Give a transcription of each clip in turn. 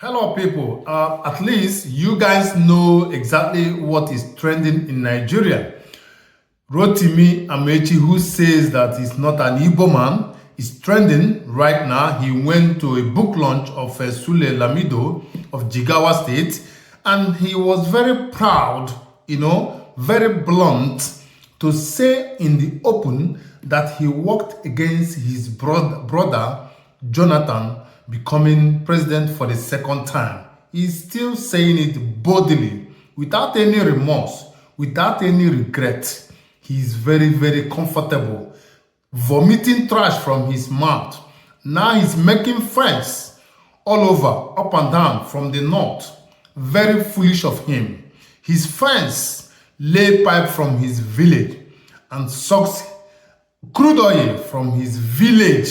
Hello, people. At least you guys know exactly what is trending in Nigeria. Rotimi Amaechi, who says that he's not an Igbo man, is trending right now. He went to a book launch of Sule Lamido of Jigawa State, and he was very proud, very blunt, to say in the open that he worked against his brother Jonathan becoming president for the second time. He's still saying it boldly, without any remorse, without any regret. He's very, very comfortable, vomiting trash from his mouth. Now he's making friends all over, up and down, from the north. Very foolish of him. His friends lay pipe from his village and sucks crude oil from his village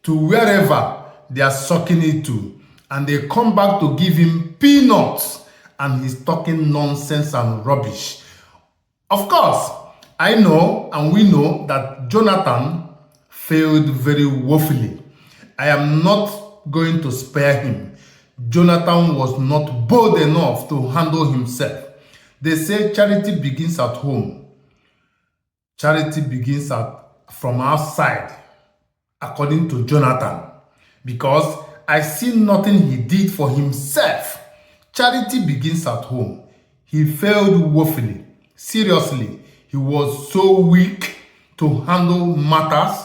to wherever they are sucking it to, and they come back to give him peanuts, and he's talking nonsense and rubbish. Of course, I know and we know that Jonathan failed very woefully. I am not going to spare him. Jonathan was not bold enough to handle himself. They say charity begins at home. Charity begins from outside, according to Jonathan. Because I see nothing he did for himself. Charity begins at home. He failed woefully. Seriously, he was so weak to handle matters,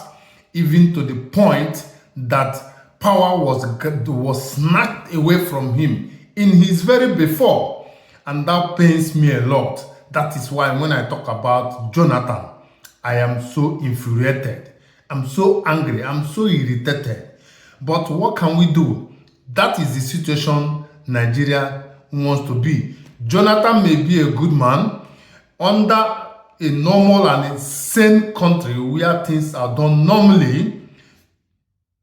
even to the point that power was snatched away from him in his very before. And that pains me a lot. That is why when I talk about Jonathan, I am so infuriated. I'm so angry. I'm so irritated. But what can we do? That is the situation Nigeria wants to be. Jonathan may be a good man under a normal and a sane country where things are done normally.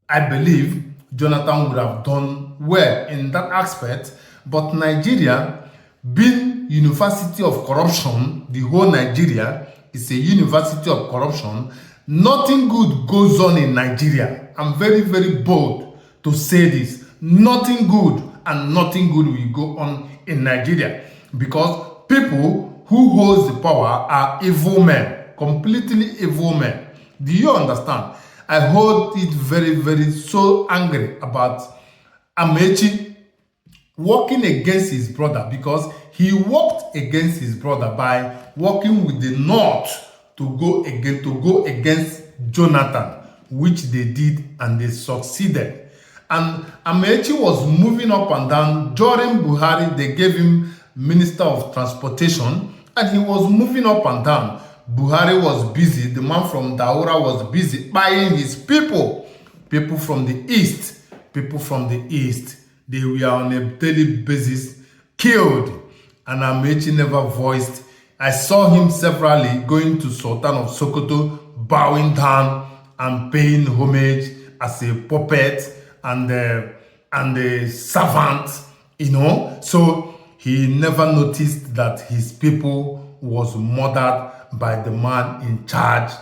I believe Jonathan would have done well in that aspect. But Nigeria, being university of corruption, the whole Nigeria is a university of corruption. Nothing good goes on in Nigeria. I'm very, very bold to say this. Nothing good and nothing good will go on in Nigeria, because people who hold the power are evil men, completely evil men. Do you understand? I hold it very, very so angry about Amaechi working against his brother, because he worked against his brother by working with the North to go against Jonathan, which they did, and they succeeded. And Amaechi was moving up and down. During Buhari, they gave him Minister of Transportation, and he was moving up and down. Buhari was busy. The man from Daura was busy buying his people from the east. People from the east, they were on a daily basis killed, and Amaechi never voiced. I saw him severally going to Sultan of Sokoto, bowing down and paying homage as a puppet and a servant, So he never noticed that his people was murdered by the man in charge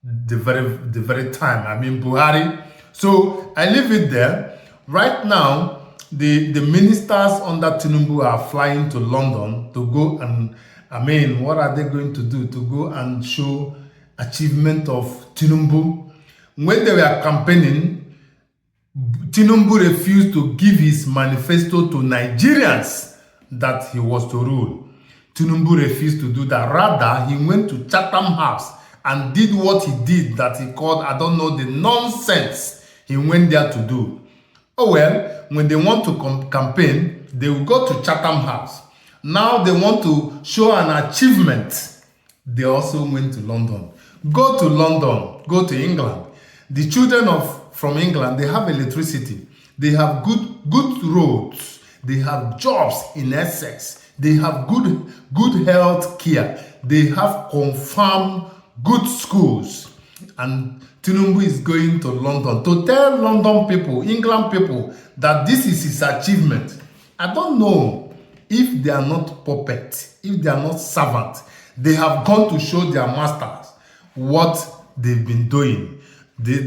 the very time. I mean, Buhari. So I leave it there. Right now, the ministers under Tinubu are flying to London to go and, what are they going to do? To go and show achievement of Tinubu. When they were campaigning, Tinubu refused to give his manifesto to Nigerians that he was to rule. Tinubu refused to do that. Rather, he went to Chatham House and did what he did, that he called, I don't know, the nonsense he went there to do. Oh well, when they want to campaign, they will go to Chatham House. Now they want to show an achievement. They also went to London. Go to London, go to England. The children from England, they have electricity. They have good roads. They have jobs in Essex. They have good health care. They have confirmed good schools. And Tinubu is going to London to tell London people, England people, that this is his achievement. I don't know if they are not puppets, if they are not servants. They have gone to show their masters what they've been doing.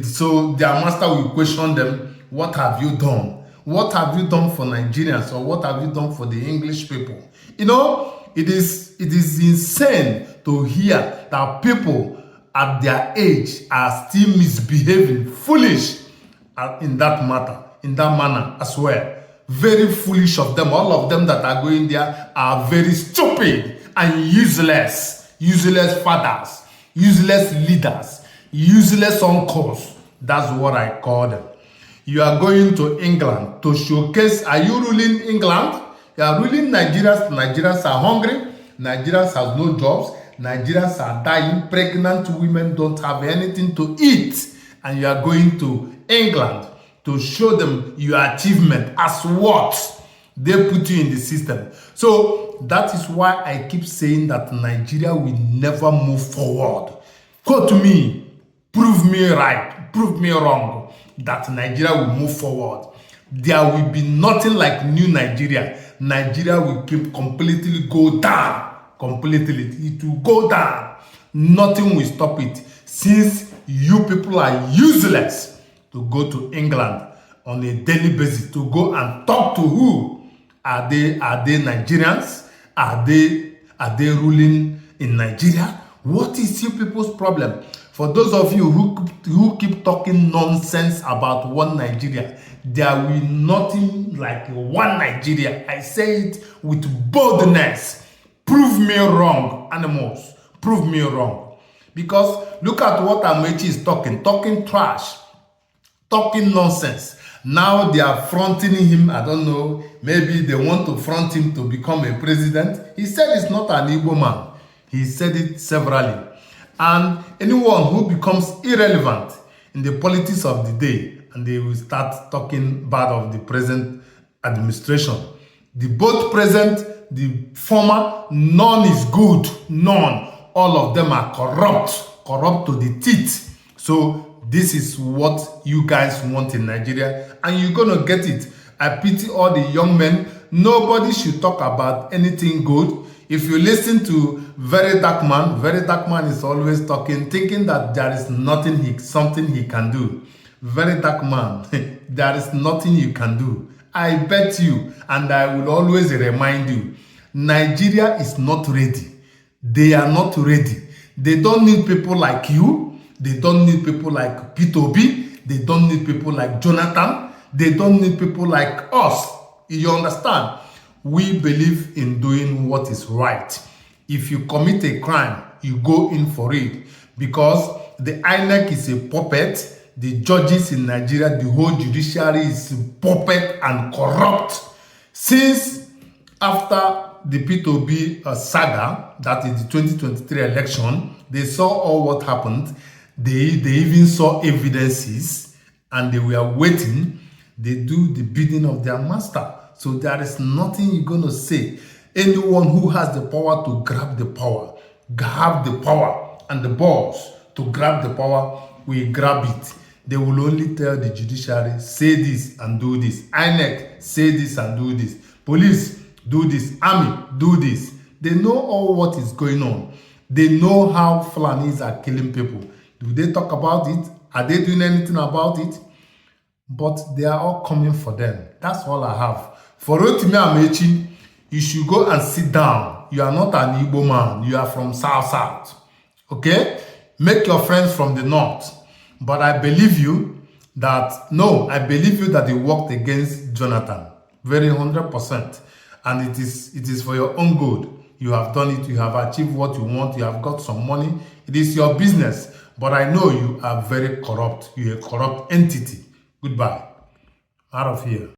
So their master will question them, what have you done? What have you done for Nigerians, or what have you done for the English people? You know, it is insane to hear that people at their age are still misbehaving, foolish in that manner as well. Very foolish of them. All of them that are going there are very stupid and useless. Useless fathers, useless leaders, useless uncles. That's what I call them. You are going to England to showcase. Are you ruling England? You are ruling Nigerians. Nigerians are hungry. Nigerians have no jobs. Nigerians are dying. Pregnant women don't have anything to eat. And you are going to England to show them your achievement as what? They put you in the system. So that is why I keep saying that Nigeria will never move forward. Quote me, prove me right, prove me wrong, that Nigeria will move forward. There will be nothing like new Nigeria. Nigeria will completely go down. Completely. It will go down. Nothing will stop it. Since you people are useless to go to England on a daily basis, to go and talk to who? Are they Nigerians? Are they ruling in Nigeria? What is you people's problem? For those of you who keep talking nonsense about one Nigeria, there will nothing like one Nigeria. I say it with boldness. Prove me wrong, animals. Prove me wrong. Because look at what Amaechi is talking trash, talking nonsense. Now they are fronting him. I don't know. Maybe they want to front him to become a president. He said it's not an Igbo man. He said it severally. And anyone who becomes irrelevant in the politics of the day, and they will start talking bad of the present administration. The both present, the former, none is good. None. All of them are corrupt to the teeth. So this is what you guys want in Nigeria, and you're gonna get it. I pity all the young men. Nobody should talk about anything good. If you listen to Very Dark Man is always talking, thinking that there is something he can do. Very Dark Man, there is nothing you can do. I bet you, and I will always remind you, Nigeria is not ready. They are not ready. They don't need people like you. They don't need people like P2B. They don't need people like Jonathan. They don't need people like us. You understand? We believe in doing what is right. If you commit a crime, you go in for it. Because the INEC is a puppet. The judges in Nigeria, the whole judiciary is a puppet and corrupt. Since after the P2B saga, that is the 2023 election, they saw all what happened. They even saw evidences, and they were waiting. They do the bidding of their master. So there is nothing you're going to say. Anyone who has the power to grab the power, have the power and the balls to grab the power, will grab it. They will only tell the judiciary, say this and do this. INEC, say this and do this. Police, do this. Army, do this. They know all what is going on. They know how Fulanis are killing people. Do they talk about it? Are they doing anything about it? But they are all coming for them. That's all I have. For Rotimi Amaechi, you should go and sit down. You are not an Igbo man. You are from South. Okay? Make your friends from the North. But I believe you that, I believe you that you worked against Jonathan. Very 100%. And it is for your own good. You have done it. You have achieved what you want. You have got some money. It is your business. But I know you are very corrupt. You're a corrupt entity. Goodbye. Out of here.